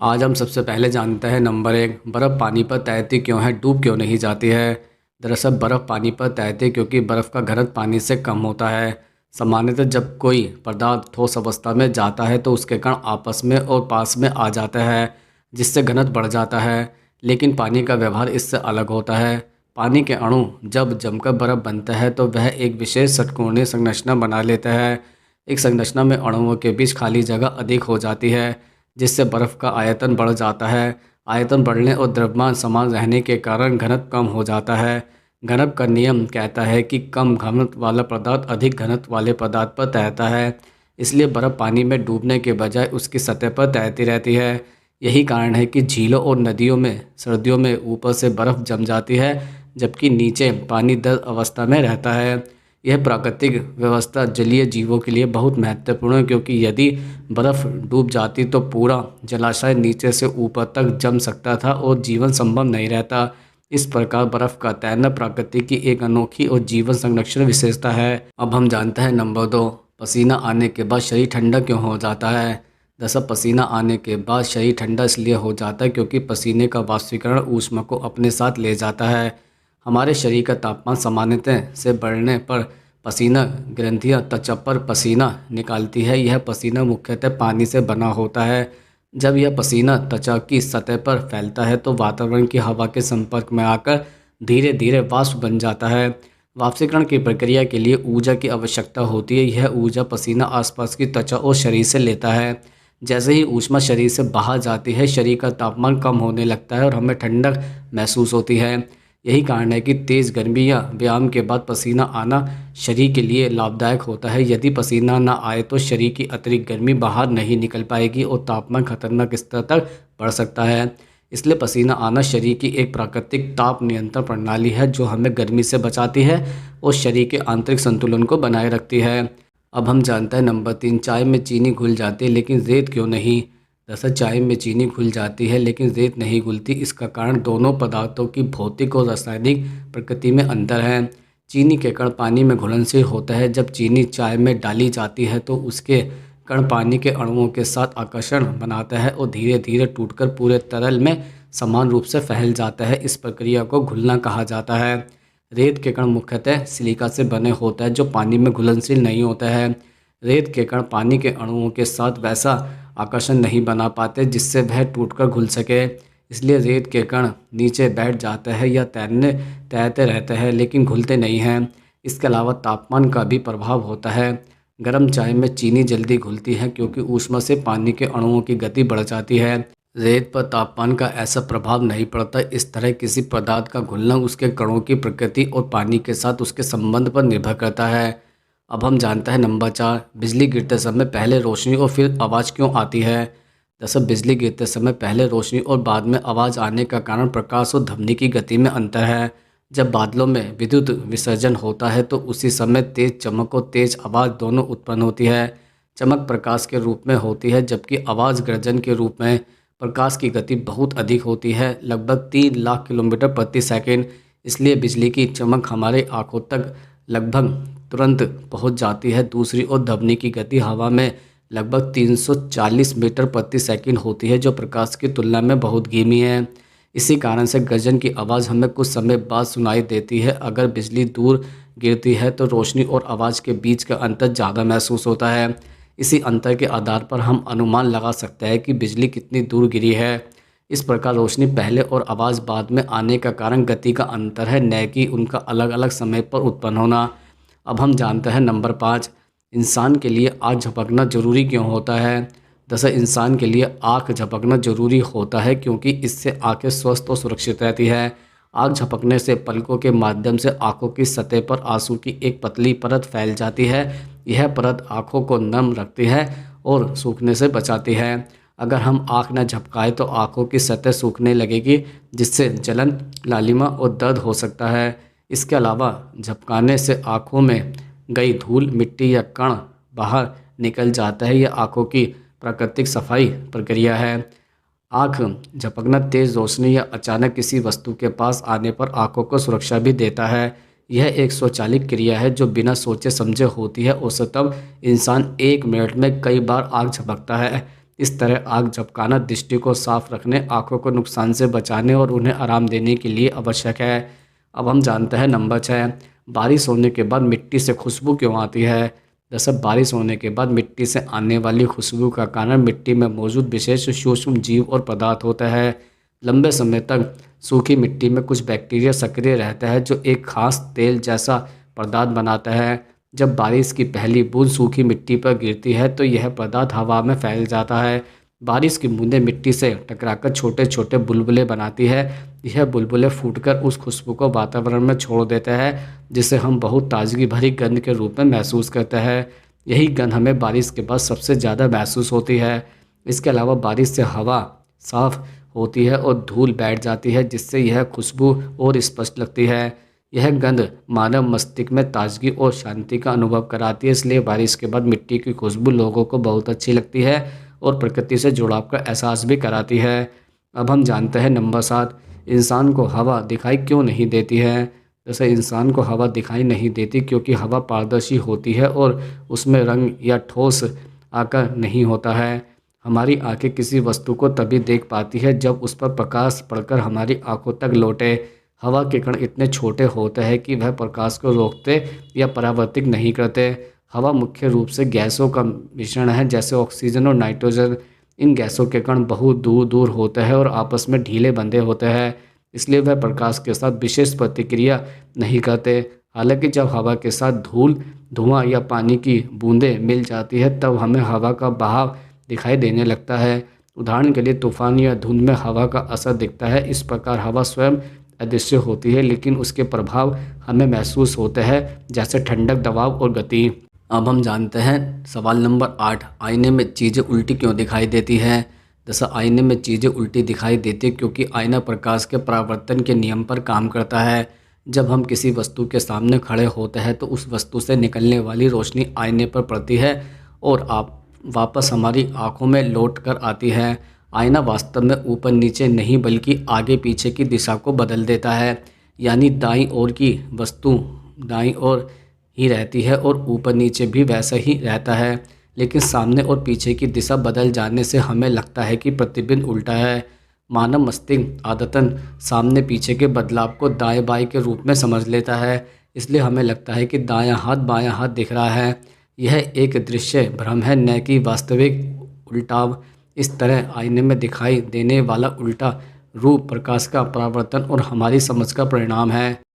आज हम सबसे पहले जानते हैं नंबर 1, बर्फ़ पानी पर तैरती क्यों है, डूब क्यों नहीं जाती है। दरअसल बर्फ़ पानी पर तैरती क्योंकि बर्फ़ का घनत्व पानी से कम होता है। सामान्यतः जब कोई पदार्थ ठोस अवस्था में जाता है तो उसके कण आपस में और पास में आ जाते हैं, जिससे घनत्व बढ़ जाता है। लेकिन पानी का व्यवहार इससे अलग होता है। पानी के अणु जब जमकर बर्फ़ बनता है तो वह एक विशेष षटकोणीय संरचना बना लेता है। एक संरचना में अणुओं के बीच खाली जगह अधिक हो जाती है, जिससे बर्फ़ का आयतन बढ़ जाता है। आयतन बढ़ने और द्रव्यमान समान रहने के कारण घनत्व कम हो जाता है। घनत्व का नियम कहता है कि कम घनत्व वाला पदार्थ अधिक घनत्व वाले पदार्थ पर तैरता है। इसलिए बर्फ़ पानी में डूबने के बजाय उसकी सतह पर तैरती रहती है। यही कारण है कि झीलों और नदियों में सर्दियों में ऊपर से बर्फ़ जम जाती है, जबकि नीचे पानी दर अवस्था में रहता है। यह प्राकृतिक व्यवस्था जलीय जीवों के लिए बहुत महत्वपूर्ण है, क्योंकि यदि बर्फ़ डूब जाती तो पूरा जलाशय नीचे से ऊपर तक जम सकता था और जीवन संभव नहीं रहता। इस प्रकार बर्फ़ का तैरना प्रकृति की एक अनोखी और जीवन संरक्षण विशेषता है। अब हम जानते हैं नंबर 2, पसीना आने के बाद शरीर ठंडा क्यों हो जाता है। दरअसल पसीना आने के बाद शरीर ठंडा इसलिए हो जाता है क्योंकि पसीने का वाष्पीकरण ऊष्मा को अपने साथ ले जाता है। हमारे शरीर का तापमान सामान्यतः से बढ़ने पर पसीना ग्रंथियां त्वचा पर पसीना निकालती है। यह पसीना मुख्यतः पानी से बना होता है। जब यह पसीना त्वचा की सतह पर फैलता है तो वातावरण की हवा के संपर्क में आकर धीरे धीरे वाष्प बन जाता है। वाष्पीकरण की प्रक्रिया के लिए ऊर्जा की आवश्यकता होती है। यह ऊर्जा पसीना आसपास की त्वचा और शरीर से लेता है। जैसे ही ऊष्मा शरीर से बाहर जाती है, शरीर का तापमान कम होने लगता है और हमें ठंडक महसूस होती है। यही कारण है कि तेज़ गर्मी या व्यायाम के बाद पसीना आना शरीर के लिए लाभदायक होता है। यदि पसीना ना आए तो शरीर की अतिरिक्त गर्मी बाहर नहीं निकल पाएगी और तापमान खतरनाक स्तर तक बढ़ सकता है। इसलिए पसीना आना शरीर की एक प्राकृतिक ताप नियंत्रण प्रणाली है, जो हमें गर्मी से बचाती है और शरीर के आंतरिक संतुलन को बनाए रखती है। अब हम जानते हैं नंबर 3, चाय में चीनी घुल जाती है लेकिन रेत क्यों नहीं। दरअसल चाय में चीनी घुल जाती है लेकिन रेत नहीं घुलती। इसका कारण दोनों पदार्थों की भौतिक और रासायनिक प्रकृति में अंतर है। चीनी के कण पानी में घुलनशील होता है। जब चीनी चाय में डाली जाती है तो उसके कण पानी के अणुओं के साथ आकर्षण बनाता है और धीरे धीरे टूटकर पूरे तरल में समान रूप से फैल जाता है। इस प्रक्रिया को घुलना कहा जाता है। रेत के कण मुख्यतः सिलिका से बने होता है, जो पानी में घुलनशील नहीं होता है। रेत के कण पानी के अणुओं के साथ वैसा आकर्षण नहीं बना पाते जिससे वह टूटकर घुल सके। इसलिए रेत के कण नीचे बैठ जाते हैं या तैरते रहते हैं लेकिन घुलते नहीं हैं। इसके अलावा तापमान का भी प्रभाव होता है। गर्म चाय में चीनी जल्दी घुलती है क्योंकि ऊष्मा से पानी के अणुओं की गति बढ़ जाती है। रेत पर तापमान का ऐसा प्रभाव नहीं पड़ता। इस तरह किसी पदार्थ का घुलना उसके कणों की प्रकृति और पानी के साथ उसके संबंध पर निर्भर करता है। अब हम जानते हैं नंबर 4, बिजली गिरते समय पहले रोशनी और फिर आवाज़ क्यों आती है। दरअसल बिजली गिरते समय पहले रोशनी और बाद में आवाज़ आने का कारण प्रकाश और ध्वनि की गति में अंतर है। जब बादलों में विद्युत विसर्जन होता है तो उसी समय तेज चमक और तेज आवाज़ दोनों उत्पन्न होती है। चमक प्रकाश के रूप में होती है, जबकि आवाज़ गर्जन के रूप में। प्रकाश की गति बहुत अधिक होती है, लगभग 3 लाख किलोमीटर प्रति सेकंड। इसलिए बिजली की चमक हमारे आँखों तक लगभग तुरंत पहुंच जाती है। दूसरी ओर ध्वनि की गति हवा में लगभग 340 मीटर प्रति सेकंड होती है, जो प्रकाश की तुलना में बहुत धीमी है। इसी कारण से गर्जन की आवाज़ हमें कुछ समय बाद सुनाई देती है। अगर बिजली दूर गिरती है तो रोशनी और आवाज़ के बीच का अंतर ज़्यादा महसूस होता है। इसी अंतर के आधार पर हम अनुमान लगा सकते हैं कि बिजली कितनी दूर गिरी है। इस प्रकार रोशनी पहले और आवाज़ बाद में आने का कारण गति का अंतर है, न कि उनका अलग अलग समय पर उत्पन्न होना। अब हम जानते हैं नंबर 5, इंसान के लिए आँख झपकना ज़रूरी क्यों होता है। दरअसल इंसान के लिए आँख झपकना ज़रूरी होता है क्योंकि इससे आँखें स्वस्थ और सुरक्षित रहती है। आँख झपकने से पलकों के माध्यम से आँखों की सतह पर आंसू की एक पतली परत फैल जाती है। यह परत आँखों को नम रखती है और सूखने से बचाती है। अगर हम आँख न झपकाएं तो आँखों की सतह सूखने लगेगी, जिससे जलन, लालिमा और दर्द हो सकता है। इसके अलावा झपकाने से आँखों में गई धूल, मिट्टी या कण बाहर निकल जाता है। यह आँखों की प्राकृतिक सफाई प्रक्रिया है। आँख झपकना तेज़ रोशनी या अचानक किसी वस्तु के पास आने पर आँखों को सुरक्षा भी देता है। यह एक स्वचालित क्रिया है जो बिना सोचे समझे होती है। औसतन इंसान 1 मिनट में कई बार आँख झपकता है। इस तरह आग झपकाना दृष्टि को साफ रखने, आँखों को नुकसान से बचाने और उन्हें आराम देने के लिए आवश्यक है। अब हम जानते हैं नंबर 6, बारिश होने के बाद मिट्टी से खुशबू क्यों आती है। दरअसल बारिश होने के बाद मिट्टी से आने वाली खुशबू का कारण मिट्टी में मौजूद विशेष सूक्ष्म जीव और पदार्थ होता है। लंबे समय तक सूखी मिट्टी में कुछ बैक्टीरिया सक्रिय रहता है जो एक खास तेल जैसा पदार्थ बनाता है। जब बारिश की पहली बूंद सूखी मिट्टी पर गिरती है तो यह पदार्थ हवा में फैल जाता है। बारिश की बूंदें मिट्टी से टकराकर छोटे छोटे बुलबुले बनाती है। यह बुलबुले फूटकर उस खुशबू को वातावरण में छोड़ देते हैं, जिसे हम बहुत ताजगी भरी गंध के रूप में महसूस करते हैं। यही गंध हमें बारिश के बाद सबसे ज़्यादा महसूस होती है। इसके अलावा बारिश से हवा साफ होती है और धूल बैठ जाती है, जिससे यह खुशबू और स्पष्ट लगती है। यह गंध मानव मस्तिष्क में ताजगी और शांति का अनुभव कराती है, इसलिए बारिश के बाद मिट्टी की खुशबू लोगों को बहुत अच्छी लगती है और प्रकृति से जुड़ाव का एहसास भी कराती है। अब हम जानते हैं नंबर 7, इंसान को हवा दिखाई क्यों नहीं देती है। जैसे इंसान को हवा दिखाई नहीं देती क्योंकि हवा पारदर्शी होती है और उसमें रंग या ठोस आकार नहीं होता है। हमारी आंखें किसी वस्तु को तभी देख पाती है जब उस पर प्रकाश पड़कर हमारी आंखों तक लौटे। हवा के कण इतने छोटे होते हैं कि वह प्रकाश को रोकते या परावर्तित नहीं करते। हवा मुख्य रूप से गैसों का मिश्रण है, जैसे ऑक्सीजन और नाइट्रोजन। इन गैसों के कण बहुत दूर दूर होते हैं और आपस में ढीले बंधे होते हैं, इसलिए वह प्रकाश के साथ विशेष प्रतिक्रिया नहीं करते। हालांकि जब हवा के साथ धूल, धुआं या पानी की बूंदें मिल जाती है तब हमें हवा का बहाव दिखाई देने लगता है। उदाहरण के लिए तूफान या धुंध में हवा का असर दिखता है। इस प्रकार हवा स्वयं अदृश्य होती है, लेकिन उसके प्रभाव हमें महसूस होते हैं, जैसे ठंडक, दबाव और गति। अब हम जानते हैं सवाल नंबर 8, आईने में चीज़ें उल्टी क्यों दिखाई देती है। जैसा आईने में चीज़ें उल्टी दिखाई देती है क्योंकि आईना प्रकाश के परावर्तन के नियम पर काम करता है। जब हम किसी वस्तु के सामने खड़े होते हैं तो उस वस्तु से निकलने वाली रोशनी आईने पर पड़ती है और आप वापस हमारी आँखों में लौट कर आती है। आईना वास्तव में ऊपर नीचे नहीं बल्कि आगे पीछे की दिशा को बदल देता है, यानी दाईं ओर की वस्तु दाईं ओर ही रहती है और ऊपर नीचे भी वैसा ही रहता है, लेकिन सामने और पीछे की दिशा बदल जाने से हमें लगता है कि प्रतिबिंब उल्टा है। मानव मस्तिष्क आदतन सामने पीछे के बदलाव को दाएं बाएं के रूप में समझ लेता है, इसलिए हमें लगता है कि दायां हाथ बायां हाथ दिख रहा है। यह एक दृश्य भ्रम है, न कि वास्तविक उल्टाव। इस तरह आईने में दिखाई देने वाला उल्टा रूप प्रकाश का परावर्तन और हमारी समझ का परिणाम है।